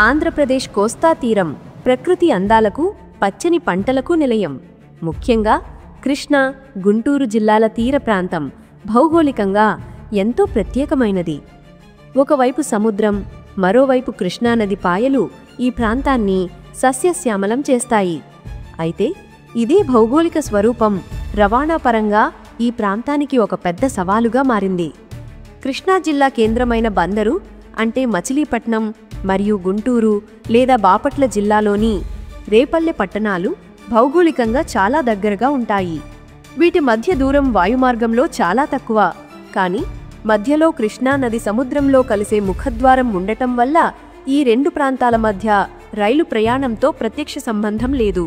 ఆంధ్రప్రదేశ్ కోస్తా తీరం ప్రకృతి అందాలకు, పచ్చని పంటలకు నిలయం. ముఖ్యంగా కృష్ణా, గుంటూరు జిల్లాల తీర ప్రాంతం భౌగోళికంగా ఎంతో ప్రత్యేకమైనది. ఒకవైపు సముద్రం, మరోవైపు కృష్ణానది పాయలు ఈ ప్రాంతాన్ని సస్యశ్యామలం చేస్తాయి. అయితే ఇదే భౌగోళిక స్వరూపం రవాణా పరంగా ఈ ప్రాంతానికి ఒక పెద్ద సవాలుగా మారింది. కృష్ణా జిల్లా కేంద్రమైన బందరు అంటే మచిలీపట్నం మరియు గుంటూరు లేదా బాపట్ల జిల్లాలోని రేపల్లె పట్టణాలు భౌగోళికంగా చాలా దగ్గరగా ఉంటాయి. వీటి మధ్య దూరం వాయుమార్గంలో చాలా తక్కువ. కానీ మధ్యలో కృష్ణా నది సముద్రంలో కలిసే ముఖద్వారం ఉండటం వల్ల ఈ రెండు ప్రాంతాల మధ్య రైలు ప్రయాణంతో ప్రత్యక్ష సంబంధం లేదు.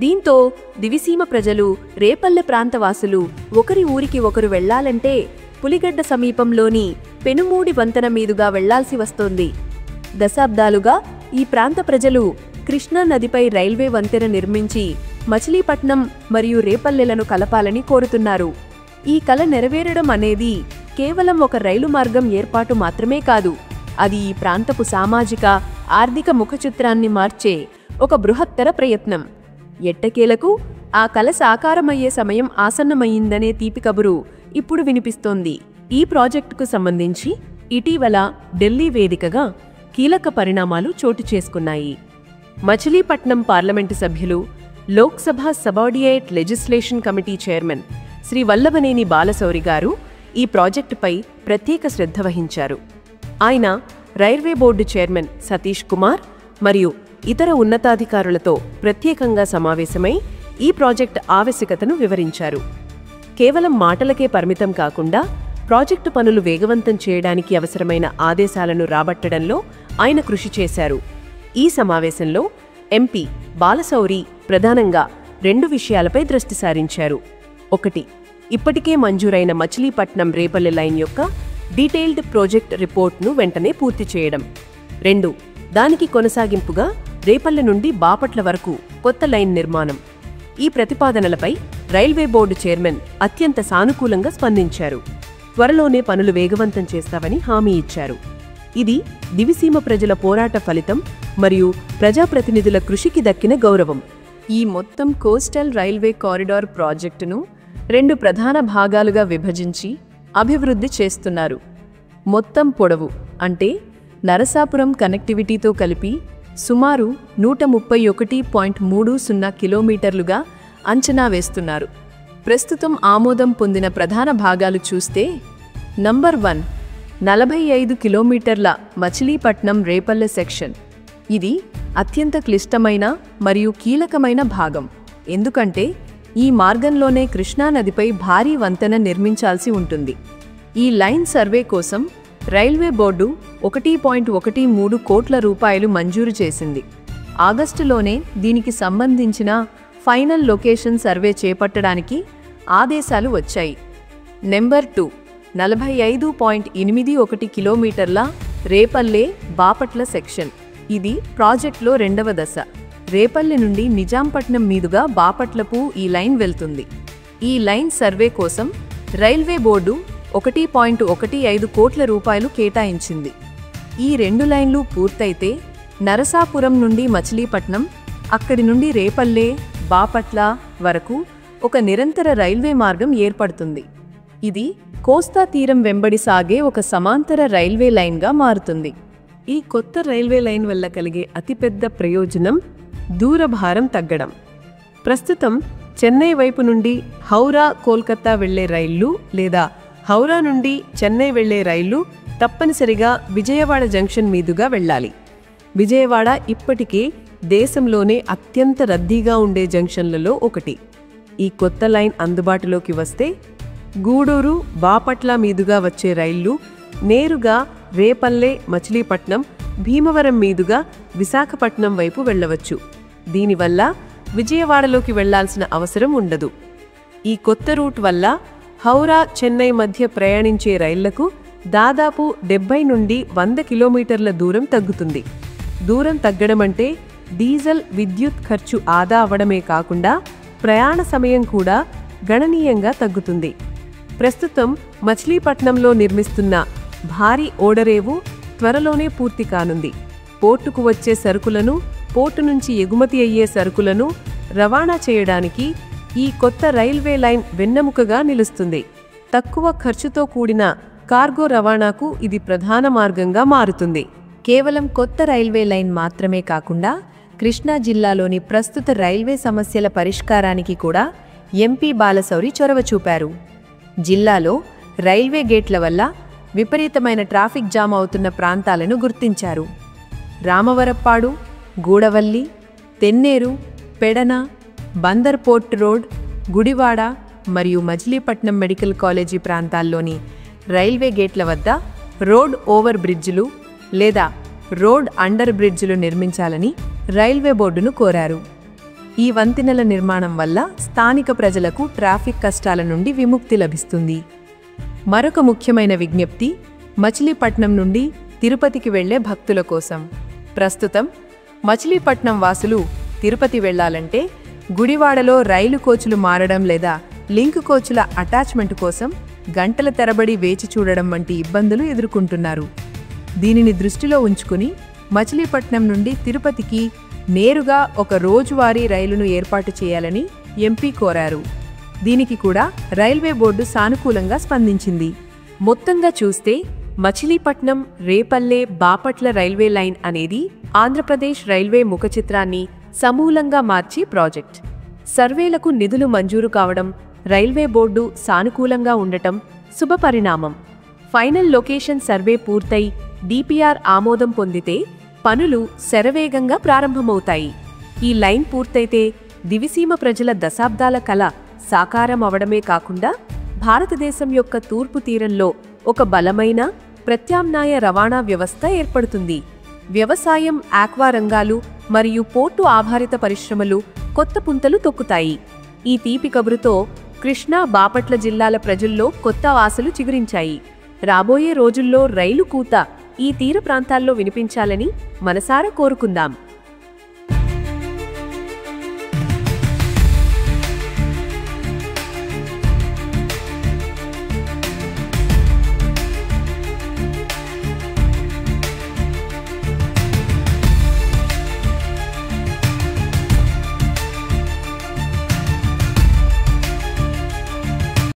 దీంతో దివిసీమ ప్రజలు, రేపల్లె ప్రాంతవాసులు ఒకరి ఊరికి ఒకరు వెళ్లాలంటే పులిగడ్డ సమీపంలోని పెనుమూడి వంతెన మీదుగా వెళ్లాల్సి వస్తోంది. దశాబ్దాలుగా ఈ ప్రాంత ప్రజలు కృష్ణా నదిపై రైల్వే వంతెన నిర్మించి మచిలీపట్నం మరియు రేపల్లెలను కలపాలని కోరుతున్నారు. ఈ కల నెరవేరడం అనేది కేవలం ఒక రైలు మార్గం ఏర్పాటు మాత్రమే కాదు, అది ఈ ప్రాంతపు సామాజిక, ఆర్థిక ముఖచిత్రాన్ని మార్చే ఒక బృహత్తర ప్రయత్నం. ఎట్టకేలకు ఆ కల సాకారమయ్యే సమయం ఆసన్నమయ్యిందనే తీపి కబురు ఇప్పుడు వినిపిస్తోంది. ఈ ప్రాజెక్టుకు సంబంధించి ఇటీవల ఢిల్లీ వేదికగా కీలక పరిణామాలు చోటు చేసుకున్నాయి. మచిలీపట్నం పార్లమెంటు సభ్యులు, Lok Sabha subordinate legislation committee chairman Shri Vallabhaneni Balashowry గారు ఈ ప్రాజెక్టుపై ప్రత్యేక శ్రద్ధ వహించారు. ఆయన railway board chairman Satish Kumar మరియు ఇతర ఉన్నతాధికారులతో ప్రత్యేకంగా సమావేశమై ఈ ప్రాజెక్టు ఆవశ్యకతను వివరించారు. కేవలం మాటలకే పరిమితం కాకుండా ప్రాజెక్టు పనులు వేగవంతం చేయడానికి అవసరమైన ఆదేశాలను రాబట్టడంలో ఆయన కృషి చేశారు. ఈ సమావేశంలో ఎంపీ బాలశౌరి ప్రధానంగా 2 విషయాలపై దృష్టి సారించారు. 1. ఇప్పటికే మంజూరైన మచిలీపట్నం రేపల్లె లైన్ యొక్క డీటెయిల్డ్ ప్రాజెక్ట్ రిపోర్ట్ను వెంటనే పూర్తి చేయడం. 2. దానికి కొనసాగింపుగా రేపల్లె నుండి బాపట్ల వరకు కొత్త లైన్ నిర్మాణం. ఈ ప్రతిపాదనలపై రైల్వే బోర్డు చైర్మన్ అత్యంత సానుకూలంగా స్పందించారు. త్వరలోనే పనులు వేగవంతం చేస్తామని హామీ ఇచ్చారు. ఇది దివిసీమ ప్రజల పోరాట ఫలితం మరియు ప్రజాప్రతినిధుల కృషికి దక్కిన గౌరవం. ఈ మొత్తం కోస్టల్ రైల్వే కారిడార్ ప్రాజెక్టును 2 ప్రధాన భాగాలుగా విభజించి అభివృద్ధి చేస్తున్నారు. మొత్తం పొడవు అంటే నరసాపురం కనెక్టివిటీతో కలిపి సుమారు 131.30 కిలోమీటర్లుగా అంచనా వేస్తున్నారు. ప్రస్తుతం ఆమోదం పొందిన ప్రధాన భాగాలు చూస్తే, నంబర్ 1 45 కిలోమీటర్ల మచిలీపట్నం రేపల్లె సెక్షన్. ఇది అత్యంత క్లిష్టమైన మరియు కీలకమైన భాగం. ఎందుకంటే ఈ మార్గంలోనే కృష్ణానదిపై భారీ వంతెన నిర్మించాల్సి ఉంటుంది. ఈ లైన్ సర్వే కోసం రైల్వే బోర్డు 1.13 కోట్ల రూపాయలు మంజూరు చేసింది. ఆగస్టులోనే దీనికి సంబంధించిన ఫైనల్ లొకేషన్ సర్వే చేపట్టడానికి ఆదేశాలు వచ్చాయి. నెంబర్ 2 45.81 కిలోమీటర్ల రేపల్లె బాపట్ల సెక్షన్. ఇది ప్రాజెక్టులో 2వ దశ. రేపల్లె నుండి నిజాంపట్నం మీదుగా బాపట్లకు ఈ లైన్ వెళ్తుంది. ఈ లైన్ సర్వే కోసం రైల్వే బోర్డు 1.15 కోట్ల రూపాయలు కేటాయించింది. ఈ 2 లైన్లు పూర్తయితే నరసాపురం నుండి మచిలీపట్నం, అక్కడి నుండి రేపల్లె, బాపట్ల వరకు ఒక నిరంతర రైల్వే మార్గం ఏర్పడుతుంది. ఇది కోస్తా తీరం వెంబడి సాగే ఒక సమాంతర రైల్వే లైన్గా మారుతుంది. ఈ కొత్త రైల్వే లైన్ వల్ల కలిగే అతిపెద్ద ప్రయోజనం దూరభారం తగ్గడం. ప్రస్తుతం చెన్నై వైపు నుండి హౌరా, కోల్కతా వెళ్లే రైళ్లు లేదా హౌరా నుండి చెన్నై వెళ్లే రైళ్లు తప్పనిసరిగా విజయవాడ జంక్షన్ మీదుగా వెళ్లాలి. విజయవాడ ఇప్పటికే దేశంలోనే అత్యంత రద్దీగా ఉండే జంక్షన్లలో ఒకటి. ఈ కొత్త లైన్ అందుబాటులోకి వస్తే గూడూరు, బాపట్ల మీదుగా వచ్చే రైళ్లు నేరుగా రేపల్లె, మచిలీపట్నం, భీమవరం మీదుగా విశాఖపట్నం వైపు వెళ్లవచ్చు. దీనివల్ల విజయవాడలోకి వెళ్లాల్సిన అవసరం ఉండదు. ఈ కొత్త రూట్ వల్ల హౌరా, చెన్నై మధ్య ప్రయాణించే రైళ్లకు దాదాపు 70 నుండి 100 కిలోమీటర్ల దూరం తగ్గుతుంది. దూరం తగ్గడమంటే డీజిల్, విద్యుత్ ఖర్చు ఆదా అవడమే కాకుండా ప్రయాణ సమయం కూడా గణనీయంగా తగ్గుతుంది. ప్రస్తుతం మచిలీపట్నంలో నిర్మిస్తున్న భారీ ఓడరేవు త్వరలోనే పూర్తి కానుంది. పోర్టుకు వచ్చే సరుకులను, పోర్టు నుంచి ఎగుమతి అయ్యే సరుకులను రవాణా చేయడానికి ఈ కొత్త రైల్వే లైన్ వెన్నెముకగా నిలుస్తుంది. తక్కువ ఖర్చుతో కూడిన కార్గో రవాణాకు ఇది ప్రధాన మార్గంగా మారుతుంది. కేవలం కొత్త రైల్వే లైన్ మాత్రమే కాకుండా కృష్ణా జిల్లాలోని ప్రస్తుత రైల్వే సమస్యల పరిష్కారానికి కూడా ఎంపీ బాలశౌరి చొరవ చూపారు. జిల్లాలో రైల్వే గేట్ల వల్ల విపరీతమైన ట్రాఫిక్ జామ్ అవుతున్న ప్రాంతాలను గుర్తించారు. రామవరప్పాడు, గూడవల్లి, తెన్నేరు, పెడన, బందర్ పోర్ట్ రోడ్, గుడివాడ మరియు మచిలీపట్నం మెడికల్ కాలేజీ ప్రాంతాల్లోని రైల్వే గేట్ల వద్ద రోడ్ ఓవర్ బ్రిడ్జిలు లేదా రోడ్ అండర్ బ్రిడ్జిలు నిర్మించాలని రైల్వే బోర్డును కోరారు. ఈ వంతెనల నిర్మాణం వల్ల స్థానిక ప్రజలకు ట్రాఫిక్ కష్టాల నుండి విముక్తి లభిస్తుంది. మరొక ముఖ్యమైన విజ్ఞప్తి మచిలీపట్నం నుండి తిరుపతికి వెళ్లే భక్తుల కోసం. ప్రస్తుతం మచిలీపట్నం వాసులు తిరుపతి వెళ్లాలంటే గుడివాడలో రైలు కోచులు మారడం లేదా లింక్ కోచుల అటాచ్మెంట్ కోసం గంటల తరబడి వేచి చూడడం వంటి ఇబ్బందులు ఎదుర్కొంటున్నారు. దీనిని దృష్టిలో ఉంచుకుని మచిలీపట్నం నుండి తిరుపతికి నేరుగా ఒక రోజువారీ రైలును ఏర్పాటు చేయాలని ఎంపీ కోరారు. దీనికి కూడా రైల్వే బోర్డు సానుకూలంగా స్పందించింది. మొత్తంగా చూస్తే మచిలీపట్నం రేపల్లె బాపట్ల రైల్వే లైన్ అనేది ఆంధ్రప్రదేశ్ రైల్వే ముఖచిత్రాన్ని సమూలంగా మార్చి ప్రాజెక్ట్. సర్వేలకు నిధులు మంజూరు కావడం, రైల్వే బోర్డు సానుకూలంగా ఉండటం శుభపరిణామం. ఫైనల్ లొకేషన్ సర్వే పూర్తయి డిపిఆర్ ఆమోదం పొందితే పనులు శరవేగంగా ప్రారంభమవుతాయి. ఈ లైన్ పూర్తయితే దివిసీమ ప్రజల దశాబ్దాల కల సాకారం అవడమే కాకుండా భారతదేశం యొక్క తూర్పు తీరంలో ఒక బలమైన ప్రత్యామ్నాయ రవాణా వ్యవస్థ ఏర్పడుతుంది. వ్యవసాయం, ఆక్వా రంగాలు మరియు పోర్టు ఆధారిత పరిశ్రమలు కొత్త పుంతలు తొక్కుతాయి. ఈ తీపి కబురుతో కృష్ణా, బాపట్ల జిల్లాల ప్రజల్లో కొత్త ఆశలు చిగురించాయి. రాబోయే రోజుల్లో రైలు కూత ఈ తీర ప్రాంతాల్లో వినిపించాలని మనసారా కోరుకుందాం.